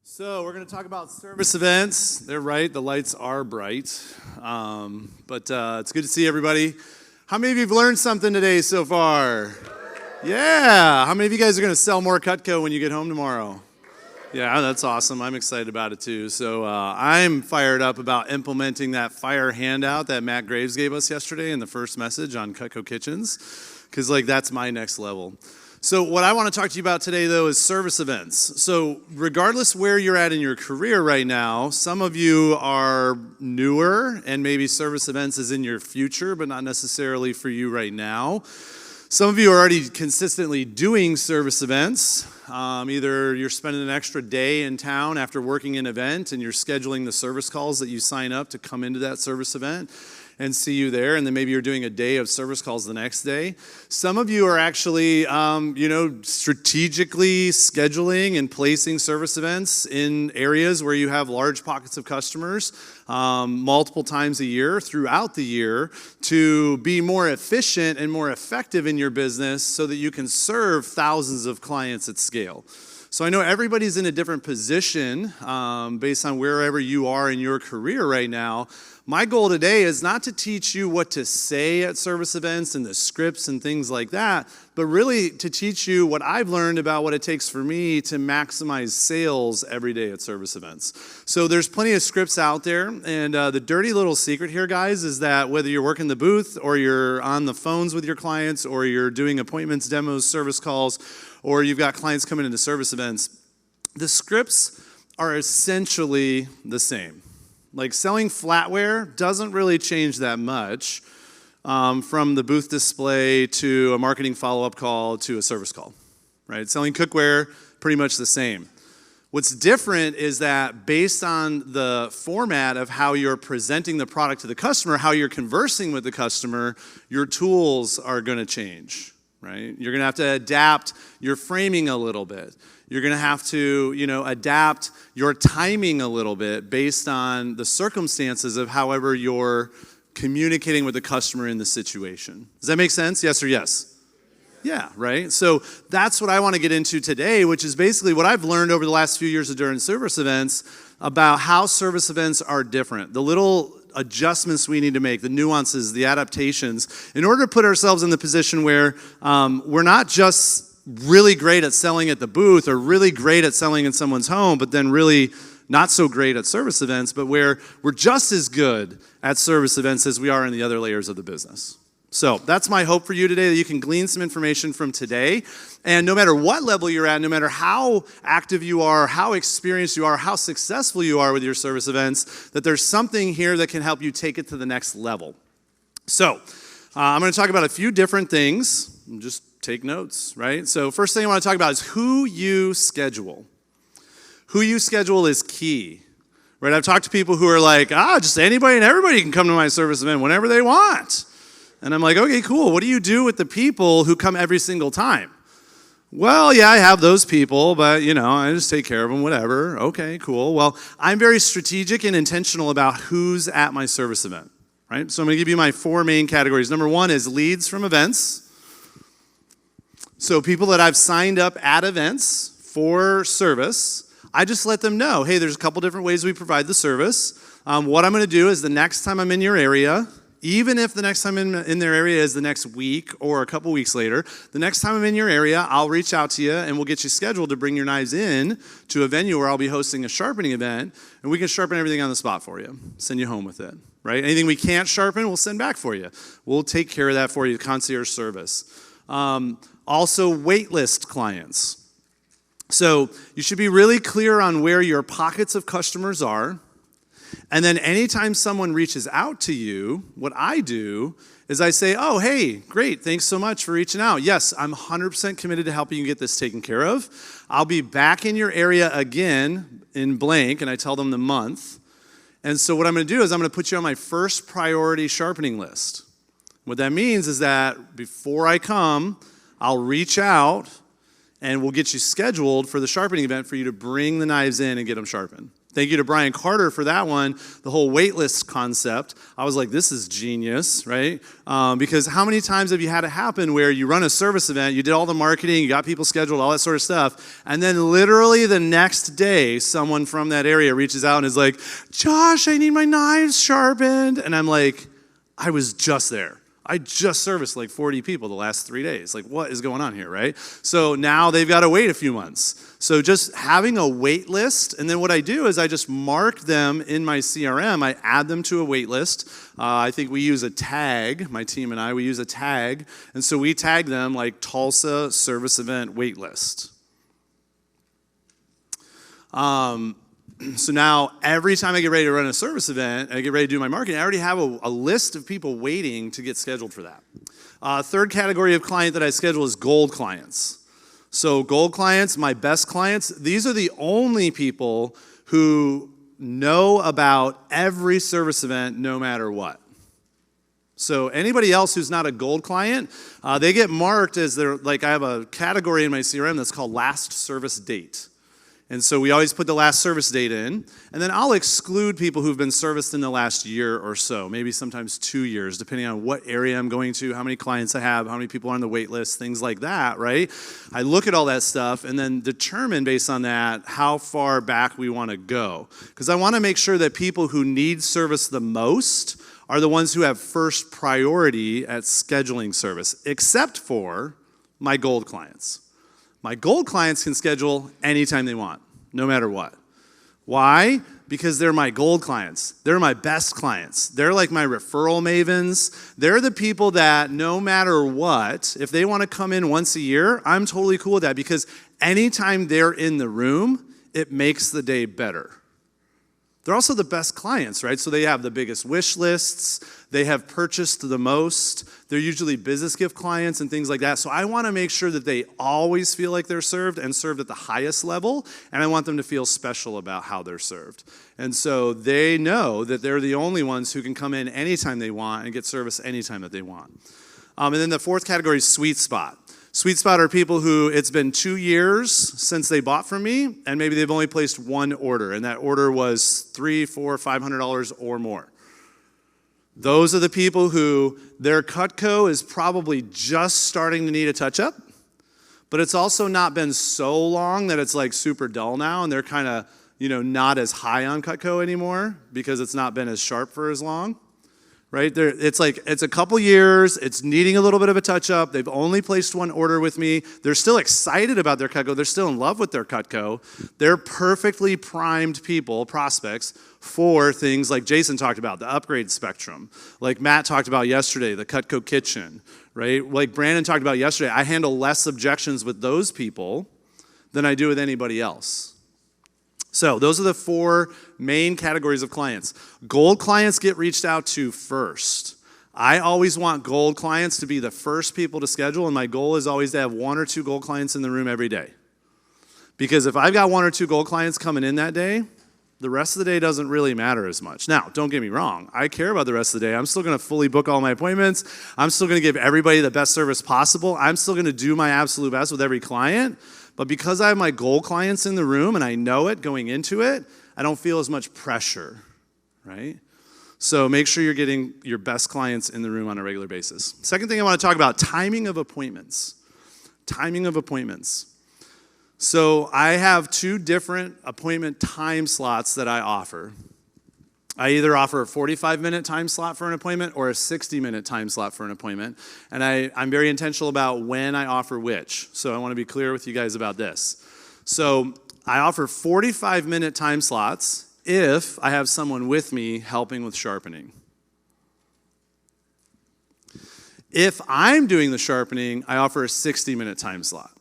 So we're going to talk about service events. They're right, the lights are bright. But it's good to see everybody. How many of you have learned something today so far? Yeah. How many of you guys are going to sell more Cutco when you get home tomorrow? Yeah, that's awesome. I'm excited about it too. So I'm fired up about implementing that fire handout that Matt Graves gave us yesterday in the first message on Cutco Kitchens, because that's my next level. So what I want to talk to you about today, though, is service events. So regardless where you're at in your career right now, some of you are newer and maybe service events is in your future, but not necessarily for you right now. Some of you are already consistently doing service events. Either you're spending an extra day in town after working an event and you're scheduling the service calls that you sign up to come into that service event and see you there, and then maybe you're doing a day of service calls the next day. Some of you are actually, strategically scheduling and placing service events in areas where you have large pockets of customers multiple times a year, throughout the year, to be more efficient and more effective in your business so that you can serve thousands of clients at scale. So I know everybody's in a different position based on wherever you are in your career right now. My goal today is not to teach you what to say at service events and the scripts and things like that, but really to teach you what I've learned about what it takes for me to maximize sales every day at service events. So there's plenty of scripts out there, and the dirty little secret here, guys, is that whether you're working the booth or you're on the phones with your clients or you're doing appointments, demos, service calls, or you've got clients coming into service events, the scripts are essentially the same. Like selling flatware doesn't really change that much from the booth display to a marketing follow-up call to a service call, right? Selling cookware, pretty much the same. What's different is that based on the format of how you're presenting the product to the customer, how you're conversing with the customer, your tools are going to change, right? You're going to have to adapt your framing a little bit. You're going to have to, adapt your timing a little bit based on the circumstances of however you're communicating with the customer in the situation. Does that make sense? Yes or yes? Yeah, right? So that's what I want to get into today, which is basically what I've learned over the last few years of doing service events about how service events are different. The little adjustments we need to make, the nuances, the adaptations, in order to put ourselves in the position where we're not just really great at selling at the booth or really great at selling in someone's home, but then really not so great at service events, but where we're just as good at service events as we are in the other layers of the business. So that's my hope for you today, that you can glean some information from today. And no matter what level you're at, no matter how active you are, how experienced you are, how successful you are with your service events, that there's something here that can help you take it to the next level. So I'm going to talk about a few different things. Just take notes, right? So first thing I want to talk about is who you schedule. Who you schedule is key, right? I've talked to people who are like, just anybody and everybody can come to my service event whenever they want. And I'm like, okay, cool. What do you do with the people who come every single time? Well, yeah, I have those people, but, I just take care of them, whatever. Okay, cool. Well, I'm very strategic and intentional about who's at my service event, right? So I'm going to give you my four main categories. Number one is leads from events. So people that I've signed up at events for service, I just let them know, hey, there's a couple different ways we provide the service. What I'm going to do is the next time I'm in your area, even if the next time in their area is the next week or a couple weeks later, the next time I'm in your area, I'll reach out to you and we'll get you scheduled to bring your knives in to a venue where I'll be hosting a sharpening event, and we can sharpen everything on the spot for you, send you home with it, right? Anything we can't sharpen, we'll send back for you. We'll take care of that for you, concierge service. Also, waitlist clients. So you should be really clear on where your pockets of customers are. And then anytime someone reaches out to you, what I do is I say, oh, hey, great, thanks so much for reaching out. Yes, I'm 100% committed to helping you get this taken care of. I'll be back in your area again in blank, and I tell them the month. And so what I'm going to do is I'm going to put you on my first priority sharpening list. What that means is that before I come, I'll reach out and we'll get you scheduled for the sharpening event for you to bring the knives in and get them sharpened. Thank you to Brian Carter for that one, the whole wait list concept. I was like, this is genius, right? Because how many times have you had it happen where you run a service event, you did all the marketing, you got people scheduled, all that sort of stuff, and then literally the next day, someone from that area reaches out and is like, Josh, I need my knives sharpened. And I'm like, I was just there. I just serviced like 40 people the last 3 days. Like, what is going on here, right? So now they've got to wait a few months. So just having a wait list, and then what I do is I just mark them in my CRM. I add them to a wait list. I think we use a tag, my team and I, we use a tag. And so we tag them like Tulsa service event wait list. So now every time I get ready to run a service event, I get ready to do my marketing, I already have a list of people waiting to get scheduled for that. Third category of client that I schedule is gold clients. So gold clients, my best clients, these are the only people who know about every service event no matter what. So anybody else who's not a gold client, they get marked as I have a category in my CRM that's called last service date. And so we always put the last service date in, and then I'll exclude people who've been serviced in the last year or so, maybe sometimes 2 years, depending on what area I'm going to, how many clients I have, how many people are on the wait list, things like that, right? I look at all that stuff and then determine based on that how far back we want to go. Because I want to make sure that people who need service the most are the ones who have first priority at scheduling service, except for my gold clients. My gold clients can schedule anytime they want, no matter what. Why? Because they're my gold clients. They're my best clients. They're like my referral mavens. They're the people that no matter what, if they want to come in once a year, I'm totally cool with that because anytime they're in the room, it makes the day better. They're also the best clients, right? So they have the biggest wish lists. They have purchased the most. They're usually business gift clients and things like that. So I want to make sure that they always feel like they're served and served at the highest level. And I want them to feel special about how they're served. And so they know that they're the only ones who can come in anytime they want and get service anytime that they want. And then the fourth category is sweet spot. Sweet spot are people who it's been 2 years since they bought from me, and maybe they've only placed one order, and that order was $300, $400, $500 or more. Those are the people who their Cutco is probably just starting to need a touch-up, but it's also not been so long that it's like super dull now, and they're kind of not as high on Cutco anymore because it's not been as sharp for as long. Right? It's a couple years, it's needing a little bit of a touch-up, they've only placed one order with me, they're still excited about their Cutco, they're still in love with their Cutco, they're perfectly primed people, prospects, for things like Jason talked about, the upgrade spectrum, like Matt talked about yesterday, the Cutco kitchen, right? Like Brandon talked about yesterday, I handle less objections with those people than I do with anybody else. So those are the four main categories of clients. Gold clients get reached out to first. I always want gold clients to be the first people to schedule, and my goal is always to have 1 or 2 gold clients in the room every day. Because if I've got 1 or 2 gold clients coming in that day, the rest of the day doesn't really matter as much. Now, don't get me wrong. I care about the rest of the day. I'm still going to fully book all my appointments. I'm still going to give everybody the best service possible. I'm still going to do my absolute best with every client. But because I have my gold clients in the room and I know it going into it, I don't feel as much pressure, right? So make sure you're getting your best clients in the room on a regular basis. Second thing I want to talk about, timing of appointments. Timing of appointments. So I have 2 different appointment time slots that I offer. I either offer a 45-minute time slot for an appointment or a 60-minute time slot for an appointment. And I'm very intentional about when I offer which. So I want to be clear with you guys about this. So I offer 45-minute time slots if I have someone with me helping with sharpening. If I'm doing the sharpening, I offer a 60-minute time slot.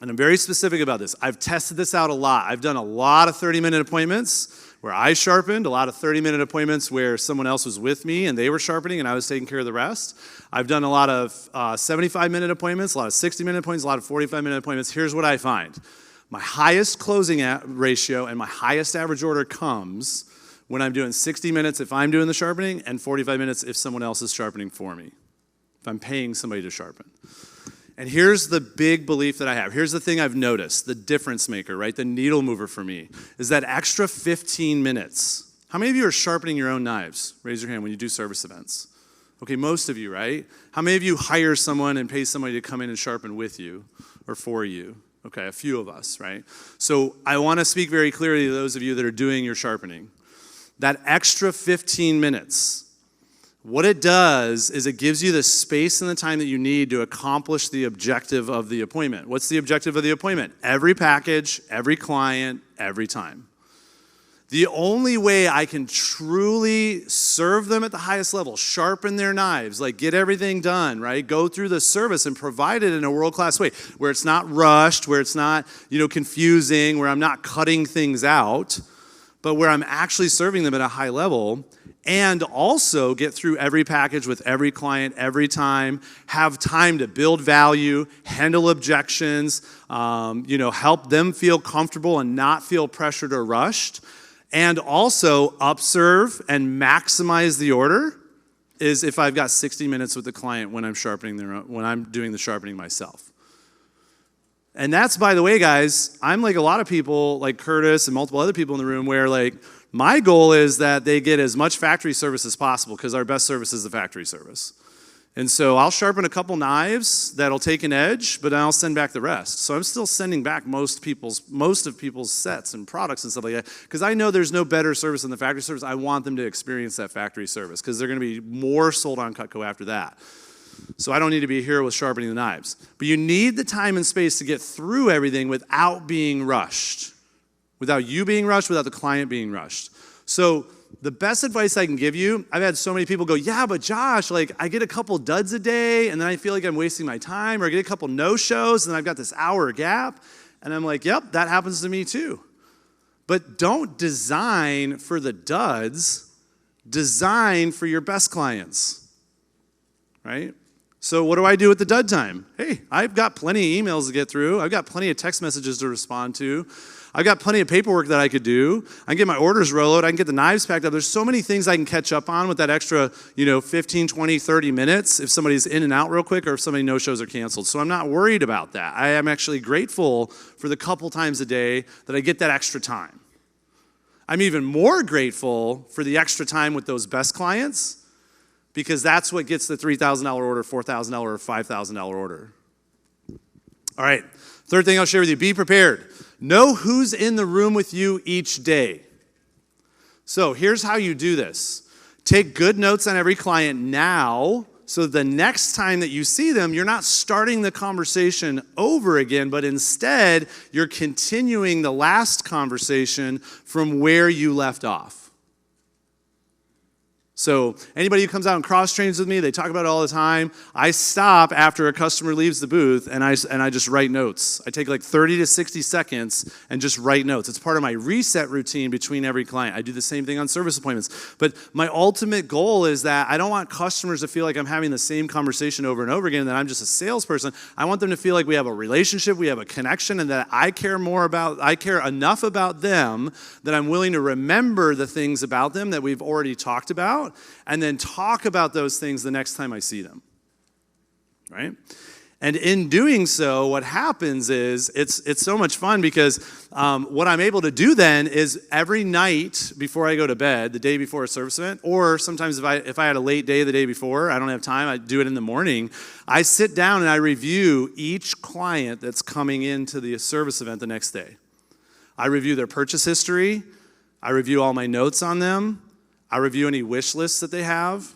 And I'm very specific about this. I've tested this out a lot. I've done a lot of 30-minute appointments where I sharpened, a lot of 30-minute appointments where someone else was with me and they were sharpening and I was taking care of the rest. I've done a lot of 75-minute appointments, a lot of 60-minute appointments, a lot of 45-minute appointments. Here's what I find. My highest closing ratio and my highest average order comes when I'm doing 60 minutes if I'm doing the sharpening and 45 minutes if someone else is sharpening for me, if I'm paying somebody to sharpen. And here's the big belief that I have. Here's the thing I've noticed, the difference maker, right? The needle mover for me is that extra 15 minutes. How many of you are sharpening your own knives? Raise your hand when you do service events. Okay, most of you, right? How many of you hire someone and pay somebody to come in and sharpen with you or for you? Okay, a few of us, right? So I want to speak very clearly to those of you that are doing your sharpening. That extra 15 minutes, what it does is it gives you the space and the time that you need to accomplish the objective of the appointment. What's the objective of the appointment? Every package, every client, every time. The only way I can truly serve them at the highest level, sharpen their knives, like get everything done, right? Go through the service and provide it in a world-class way where it's not rushed, where it's not, confusing, where I'm not cutting things out, but where I'm actually serving them at a high level, and also get through every package with every client every time, have time to build value, handle objections, help them feel comfortable and not feel pressured or rushed. And also upserve and maximize the order is if I've got 60 minutes with the client when I'm doing the sharpening myself. And that's, by the way, guys, I'm like a lot of people, like Curtis and multiple other people in the room, where like my goal is that they get as much factory service as possible because our best service is the factory service. And so I'll sharpen a couple knives that'll take an edge, but I'll send back the rest. So I'm still sending back most of people's sets and products and stuff like that because I know there's no better service than the factory service. I want them to experience that factory service because they're going to be more sold on Cutco after that. So I don't need to be here with sharpening the knives. But you need the time and space to get through everything without being rushed, without you being rushed, without the client being rushed. So the best advice I can give you, I've had so many people go, yeah, but Josh, like I get a couple duds a day and then I feel like I'm wasting my time, or I get a couple no-shows and then I've got this hour gap. And I'm like, yep, that happens to me too. But don't design for the duds, design for your best clients, right? So what do I do with the dud time? Hey, I've got plenty of emails to get through. I've got plenty of text messages to respond to. I've got plenty of paperwork that I could do. I can get my orders rolled. I can get the knives packed up. There's so many things I can catch up on with that extra, 15, 20, 30 minutes if somebody's in and out real quick or if somebody no-shows are canceled. So I'm not worried about that. I am actually grateful for the couple times a day that I get that extra time. I'm even more grateful for the extra time with those best clients because that's what gets the $3,000 order, $4,000 or $5,000 order. All right, third thing I'll share with you, be prepared. Know who's in the room with you each day. So here's how you do this. Take good notes on every client now so the next time that you see them, you're not starting the conversation over again, but instead you're continuing the last conversation from where you left off. So anybody who comes out and cross-trains with me, they talk about it all the time. I stop after a customer leaves the booth, and I just write notes. I take like 30 to 60 seconds and just write notes. It's part of my reset routine between every client. I do the same thing on service appointments. But my ultimate goal is that I don't want customers to feel like I'm having the same conversation over and over again, and that I'm just a salesperson. I want them to feel like we have a relationship, we have a connection, and that I care enough about them that I'm willing to remember the things about them that we've already talked about, and then talk about those things the next time I see them, right? And in doing so, what happens is it's so much fun because what I'm able to do then is every night before I go to bed, the day before a service event, or sometimes if I had a late day the day before, I don't have time, I do it in the morning, I sit down and I review each client that's coming into the service event the next day. I review their purchase history, I review all my notes on them, I review any wish lists that they have.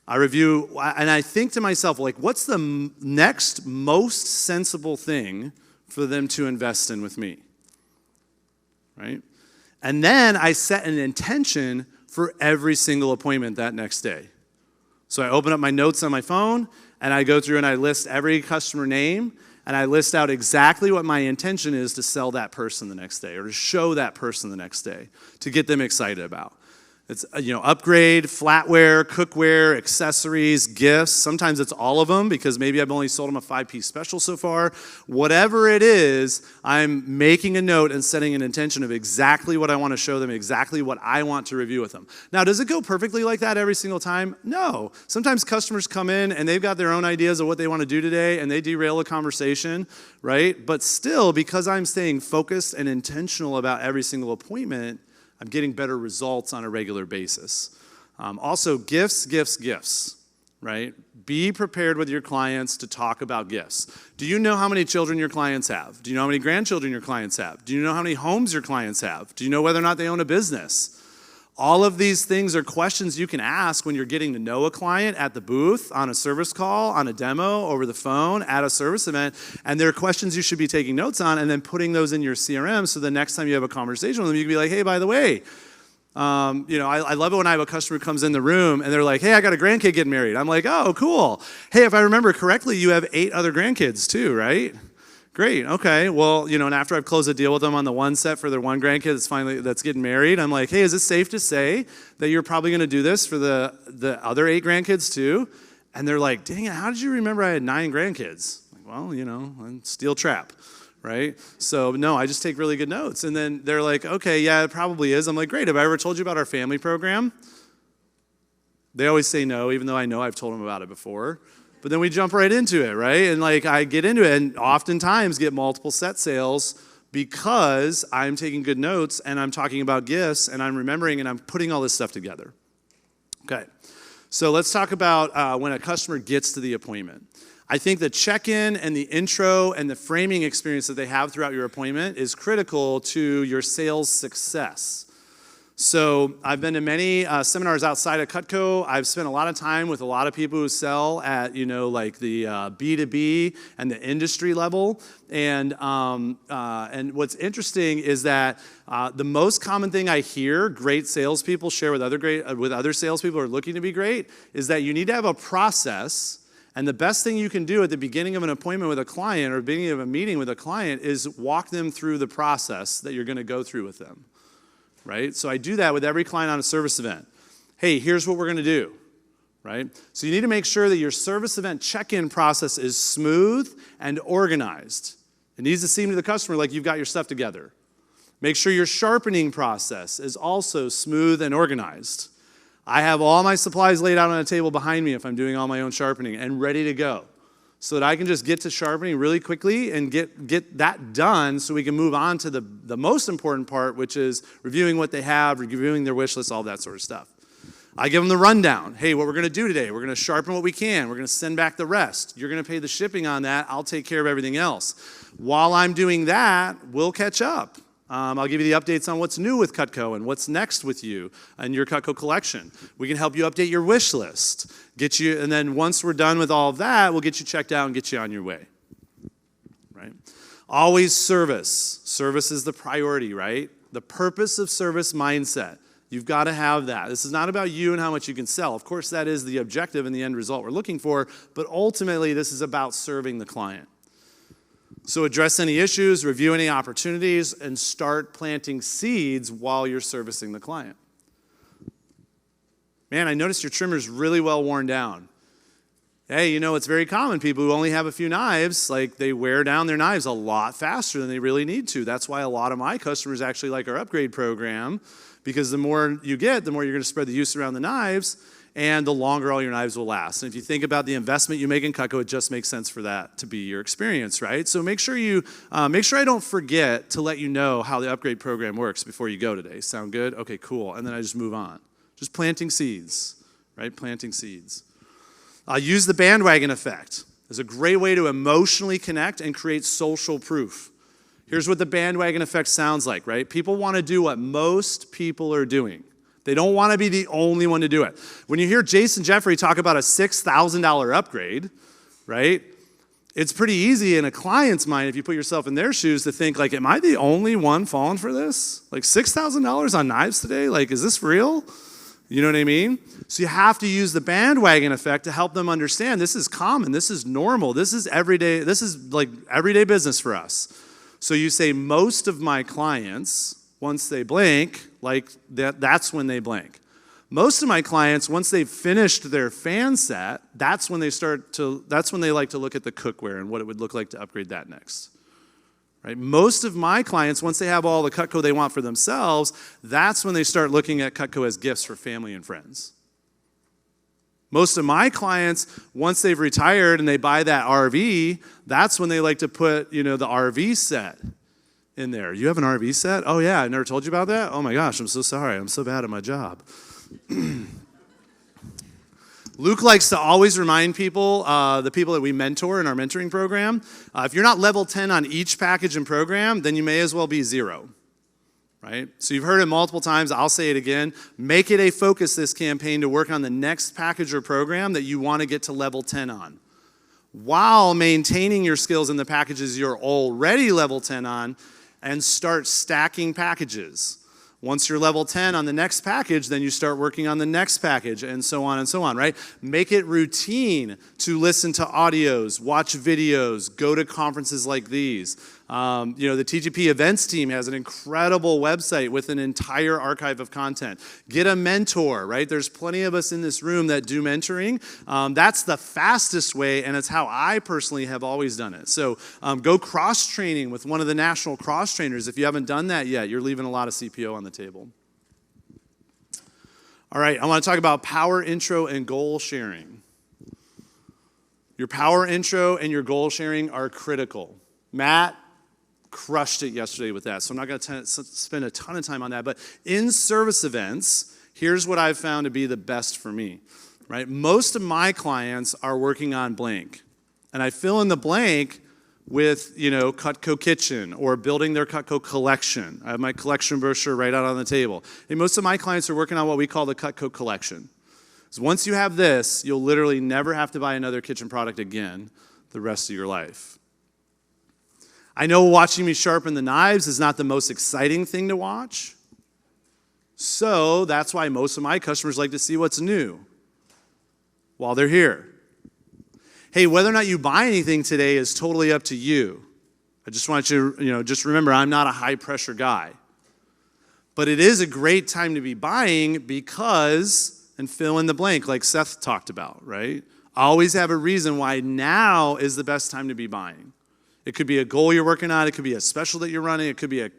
I review, and I think to myself, like, what's the next most sensible thing for them to invest in with me, right? And then I set an intention for every single appointment that next day. So I open up my notes on my phone, and I go through and I list every customer name, and I list out exactly what my intention is to sell that person the next day or to show that person the next day, to get them excited about. It's, upgrade, flatware, cookware, accessories, gifts. Sometimes it's all of them because maybe I've only sold them a 5-piece special so far. Whatever it is, I'm making a note and setting an intention of exactly what I want to show them, exactly what I want to review with them. Now, does it go perfectly like that every single time? No. Sometimes customers come in and they've got their own ideas of what they want to do today and they derail a conversation, right? But still, because I'm staying focused and intentional about every single appointment, I'm getting better results on a regular basis. Also, gifts, right? Be prepared with your clients to talk about gifts. Do you know how many children your clients have? Do you know how many grandchildren your clients have? Do you know how many homes your clients have? Do you know whether or not they own a business? All of these things are questions you can ask when you're getting to know a client at the booth, on a service call, on a demo, over the phone, at a service event, and they're questions you should be taking notes on and then putting those in your CRM so the next time you have a conversation with them, you can be like, hey, by the way, I love it when I have a customer who comes in the room and they're like, hey, I got a grandkid getting married. I'm like, oh, cool. Hey, if I remember correctly, you have 8 other grandkids too, right? Great, okay, well, and after I've closed a deal with them on the one set for their one grandkid that's getting married, I'm like, hey, is it safe to say that you're probably gonna do this for the other 8 grandkids too? And they're like, dang it, how did you remember I had 9 grandkids? Like, well, steel trap, right? So no, I just take really good notes. And then they're like, okay, yeah, it probably is. I'm like, great, have I ever told you about our family program? They always say no, even though I know I've told them about it before. But then we jump right into it, right? And I get into it and oftentimes get multiple set sales because I'm taking good notes and I'm talking about gifts and I'm remembering and I'm putting all this stuff together. Okay, so let's talk about when a customer gets to the appointment. I think the check-in and the intro and the framing experience that they have throughout your appointment is critical to your sales success. So I've been to many seminars outside of Cutco. I've spent a lot of time with a lot of people who sell at, the B2B and the industry level. And what's interesting is that the most common thing I hear great salespeople share with other salespeople who are looking to be great is that you need to have a process. And the best thing you can do at the beginning of an appointment with a client or beginning of a meeting with a client is walk them through the process that you're going to go through with them. Right? So I do that with every client on a service event. Hey, here's what we're going to do, right? So you need to make sure that your service event check-in process is smooth and organized. It needs to seem to the customer like you've got your stuff together. Make sure your sharpening process is also smooth and organized. I have all my supplies laid out on a table behind me if I'm doing all my own sharpening and ready to go, so that I can just get to sharpening really quickly and get that done so we can move on to the most important part, which is reviewing what they have, reviewing their wish list, all that sort of stuff. I give them the rundown. Hey, what we're going to do today, we're going to sharpen what we can. We're going to send back the rest. You're going to pay the shipping on that. I'll take care of everything else. While I'm doing that, we'll catch up. I'll give you the updates on what's new with Cutco and what's next with you and your Cutco collection. We can help you update your wish list, and then once we're done with all of that, we'll get you checked out and get you on your way, right? Always service. Service is the priority, right? The purpose of service mindset. You've got to have that. This is not about you and how much you can sell. Of course, that is the objective and the end result we're looking for, but ultimately, this is about serving the client. So address any issues, review any opportunities, and start planting seeds while you're servicing the client. Man, I noticed your trimmer's really well worn down. Hey, it's very common. People who only have a few knives, they wear down their knives a lot faster than they really need to. That's why a lot of my customers actually like our upgrade program, because the more you get, the more you're going to spread the use around the knives, and the longer all your knives will last. And if you think about the investment you make in Cutco, it just makes sense for that to be your experience, right? So make sure I don't forget to let you know how the upgrade program works before you go today. Sound good? Okay, cool. And then I just move on. Just planting seeds, right? Planting seeds. Use the bandwagon effect. It's a great way to emotionally connect and create social proof. Here's what the bandwagon effect sounds like, right? People want to do what most people are doing. They don't want to be the only one to do it. When you hear Jason Jeffrey talk about a $6,000 upgrade, right? It's pretty easy in a client's mind, if you put yourself in their shoes, to think am I the only one falling for this? $6,000 on knives today? Is this real? You know what I mean? So you have to use the bandwagon effect to help them understand this is common, this is normal, this is everyday business for us. So you say most of my clients, once they blank, that's when they blank. Most of my clients, once they've finished their fan set, that's when they like to look at the cookware and what it would look like to upgrade that next. Right? Most of my clients, once they have all the Cutco they want for themselves, that's when they start looking at Cutco as gifts for family and friends. Most of my clients, once they've retired and they buy that RV, that's when they like to put, the RV set in there. You have an RV set? Oh yeah, I never told you about that? Oh my gosh, I'm so sorry. I'm so bad at my job. Luke likes to always remind people, the people that we mentor in our mentoring program, if you're not level 10 on each package and program, then you may as well be 0. Right? So you've heard it multiple times. I'll say it again. Make it a focus this campaign to work on the next package or program that you want to get to level 10 on, while maintaining your skills in the packages you're already level 10 on, and start stacking packages. Once you're level 10 on the next package, then you start working on the next package, and so on, right? Make it routine to listen to audios, watch videos, go to conferences like these. The TGP events team has an incredible website with an entire archive of content. Get a mentor, right? There's plenty of us in this room that do mentoring. That's the fastest way, and it's how I personally have always done it. So go cross-training with one of the national cross-trainers. If you haven't done that yet, you're leaving a lot of CPO on the table. All right, I want to talk about power intro and goal sharing. Your power intro and your goal sharing are critical. Matt crushed it yesterday with that, so I'm not going to spend a ton of time on that. But in service events, here's what I've found to be the best for me. Right? Most of my clients are working on blank, and I fill in the blank with Cutco Kitchen or building their Cutco collection. I have my collection brochure right out on the table. And most of my clients are working on what we call the Cutco collection. So once you have this, you'll literally never have to buy another kitchen product again the rest of your life. I know watching me sharpen the knives is not the most exciting thing to watch. So that's why most of my customers like to see what's new while they're here. Hey, whether or not you buy anything today is totally up to you. I just want you to, just remember, I'm not a high-pressure guy. But it is a great time to be buying because, and fill in the blank, like Seth talked about, right? Always have a reason why now is the best time to be buying. It could be a goal you're working on. It could be a special that you're running. It could be a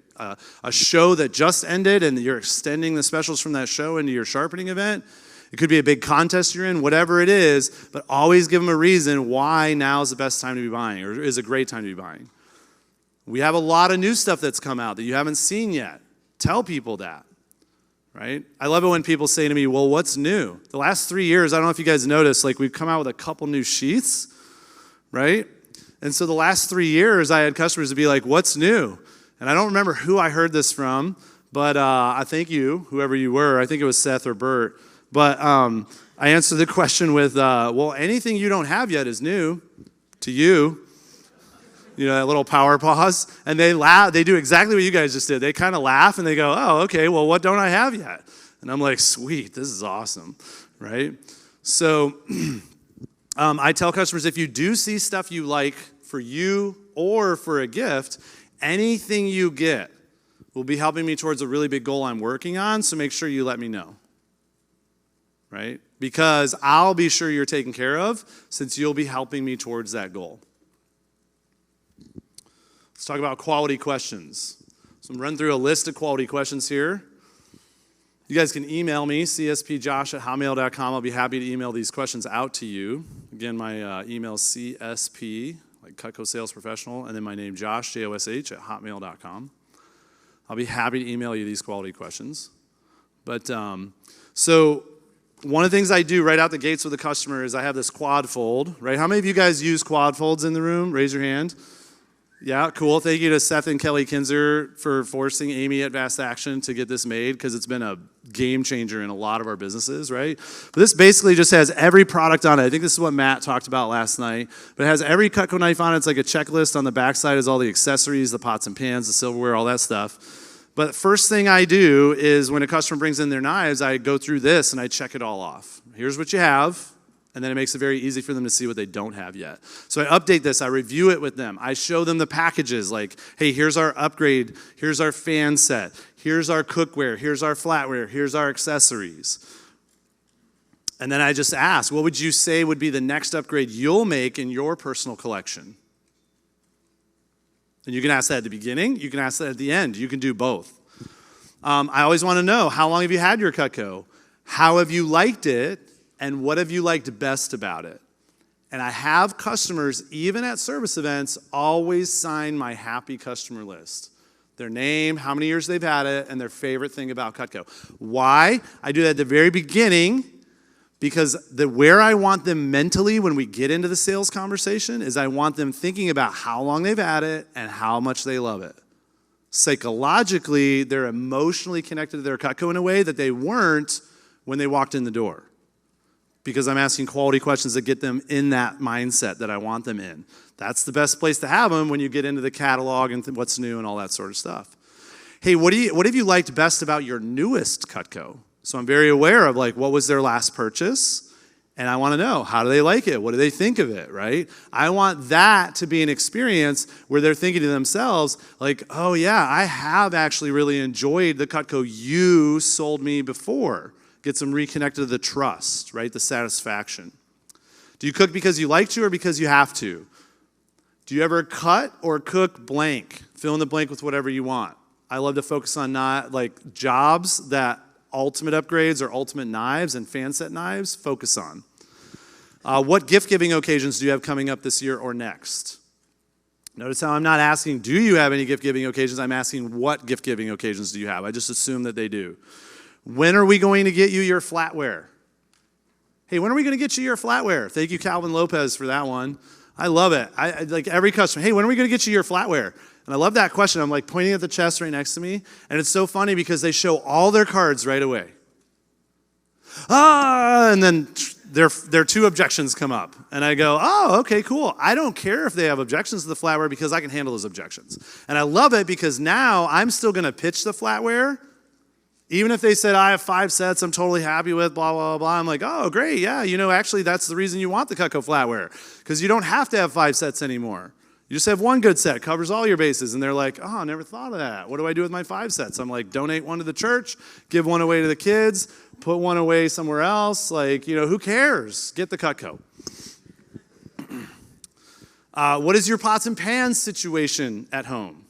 show that just ended and you're extending the specials from that show into your sharpening event. It could be a big contest you're in, whatever it is, but always give them a reason why now is the best time to be buying or is a great time to be buying. We have a lot of new stuff that's come out that you haven't seen yet. Tell people that, right? I love it when people say to me, well, what's new? The last 3 years, I don't know if you guys noticed, we've come out with a couple new sheaths, right? And so the last 3 years, I had customers to be like, what's new? And I don't remember who I heard this from, but I thank you, whoever you were. I think it was Seth or Bert. But I answered the question with, well, anything you don't have yet is new to you. That little power pause. And they laugh. They do exactly what you guys just did. They kind of laugh and they go, oh, okay, well, what don't I have yet? And I'm like, sweet, this is awesome, right? So I tell customers, if you do see stuff you like for you or for a gift, anything you get will be helping me towards a really big goal I'm working on, so make sure you let me know, right? Because I'll be sure you're taken care of since you'll be helping me towards that goal. Let's talk about quality questions. So I'm running through a list of quality questions here. You guys can email me, cspjosh@hotmail.com. I'll be happy to email these questions out to you. Again, my email is csp, like Cutco Sales Professional, and then my name, Josh, Josh, @hotmail.com. I'll be happy to email you these quality questions. But so one of the things I do right out the gates with a customer is I have this quad fold, right? How many of you guys use quad folds in the room? Raise your hand. Yeah, cool. Thank you to Seth and Kelly Kinzer for forcing Amy at Vast Action to get this made because it's been a game changer in a lot of our businesses, right? But this basically just has every product on it. I think this is what Matt talked about last night. But it has every Cutco knife on it. It's like a checklist. On the backside is all the accessories, the pots and pans, the silverware, all that stuff. But first thing I do is when a customer brings in their knives, I go through this and I check it all off. Here's what you have. And then it makes it very easy for them to see what they don't have yet. So I update this, I review it with them. I show them the packages like, hey, here's our upgrade, here's our fan set, here's our cookware, here's our flatware, here's our accessories, And then I just ask, what would you say would be the next upgrade you'll make in your personal collection? And you can ask that at the beginning, you can ask that at the end, you can do both. I always want to know, how long have you had your Cutco? How have you liked it? And what have you liked best about it? And I have customers, even at service events, always sign my happy customer list. Their name, how many years they've had it, and their favorite thing about Cutco. Why? I do that at the very beginning because where I want them mentally when we get into the sales conversation is I want them thinking about how long they've had it and how much they love it. Psychologically, they're emotionally connected to their Cutco in a way that they weren't when they walked in the door. Because I'm asking quality questions that get them in that mindset that I want them in. That's the best place to have them when you get into the catalog and what's new and all that sort of stuff. Hey, what have you liked best about your newest Cutco? So I'm very aware of what was their last purchase, and I want to know, how do they like it? What do they think of it, right? I want that to be an experience where they're thinking to themselves, oh yeah, I have actually really enjoyed the Cutco you sold me before. Gets them reconnected to the trust, right? The satisfaction. Do you cook because you like to or because you have to? Do you ever cut or cook blank? Fill in the blank with whatever you want. I love to focus on not jobs that ultimate upgrades or ultimate knives and fan set knives focus on. What gift-giving occasions do you have coming up this year or next? Notice how I'm not asking, do you have any gift-giving occasions? I'm asking, what gift-giving occasions do you have? I just assume that they do. When are we going to get you your flatware? Hey, when are we going to get you your flatware? Thank you, Calvin Lopez, for that one. I love it. I like every customer, hey, when are we going to get you your flatware? And I love that question. I'm pointing at the chest right next to me. And it's so funny because they show all their cards right away. And then their two objections come up. And I go, oh, okay, cool. I don't care if they have objections to the flatware because I can handle those objections. And I love it because now I'm still going to pitch the flatware. Even if they said, I have 5 sets I'm totally happy with, blah, blah, blah. I'm oh, great, yeah. Actually, that's the reason you want the Cutco flatware. Because you don't have to have 5 sets anymore. You just have one good set, covers all your bases. And they're oh, I never thought of that. What do I do with my 5 sets? I'm donate one to the church, give one away to the kids, put one away somewhere else. Who cares? Get the Cutco. What is your pots and pans situation at home?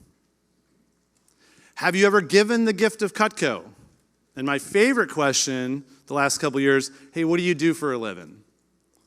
Have you ever given the gift of Cutco? And my favorite question the last couple years, hey, what do you do for a living?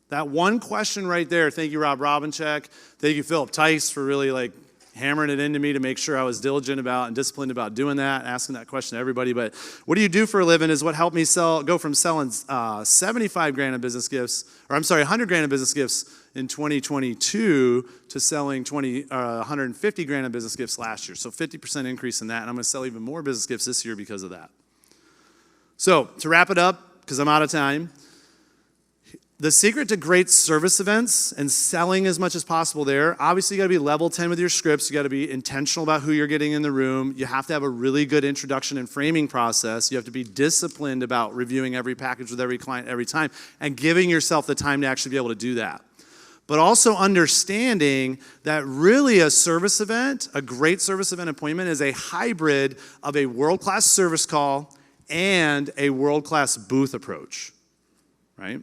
That one question right there, thank you, Rob Robincheck. Thank you, Philip Tice, for really hammering it into me to make sure I was diligent about and disciplined about doing that, asking that question to everybody. But what do you do for a living is what helped me go from selling 75 grand in business gifts, 100 grand in business gifts in 2022 to selling 150 grand in business gifts last year. So 50% increase in that, and I'm going to sell even more business gifts this year because of that. So to wrap it up, because I'm out of time, the secret to great service events and selling as much as possible there, obviously you got to be level 10 with your scripts. You got to be intentional about who you're getting in the room. You have to have a really good introduction and framing process. You have to be disciplined about reviewing every package with every client every time and giving yourself the time to actually be able to do that. But also understanding that really a service event, a great service event appointment, is a hybrid of a world-class service call and a world-class booth approach, right?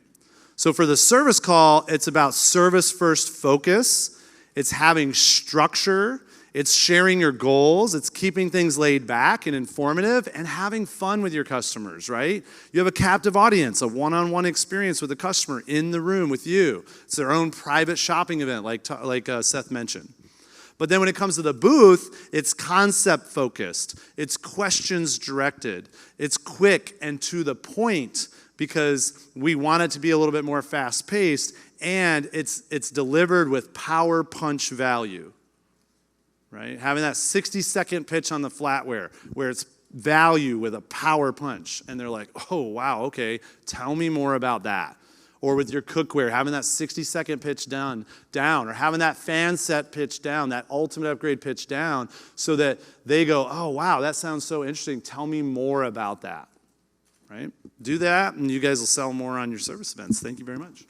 So for the service call, it's about service-first focus. It's having structure. It's sharing your goals. It's keeping things laid back and informative and having fun with your customers, right? You have a captive audience, a one-on-one experience with the customer in the room with you. It's their own private shopping event, like Seth mentioned. But then when it comes to the booth, it's concept-focused. It's questions-directed. It's quick and to the point because we want it to be a little bit more fast-paced, and it's delivered with power punch value, right? Having that 60-second pitch on the flatware where it's value with a power punch, and they're oh, wow, okay, tell me more about that. Or with your cookware, having that 60-second pitch down, or having that fan set pitch down, that ultimate upgrade pitch down, so that they go, oh, wow, that sounds so interesting. Tell me more about that, right? Do that, and you guys will sell more on your service events. Thank you very much.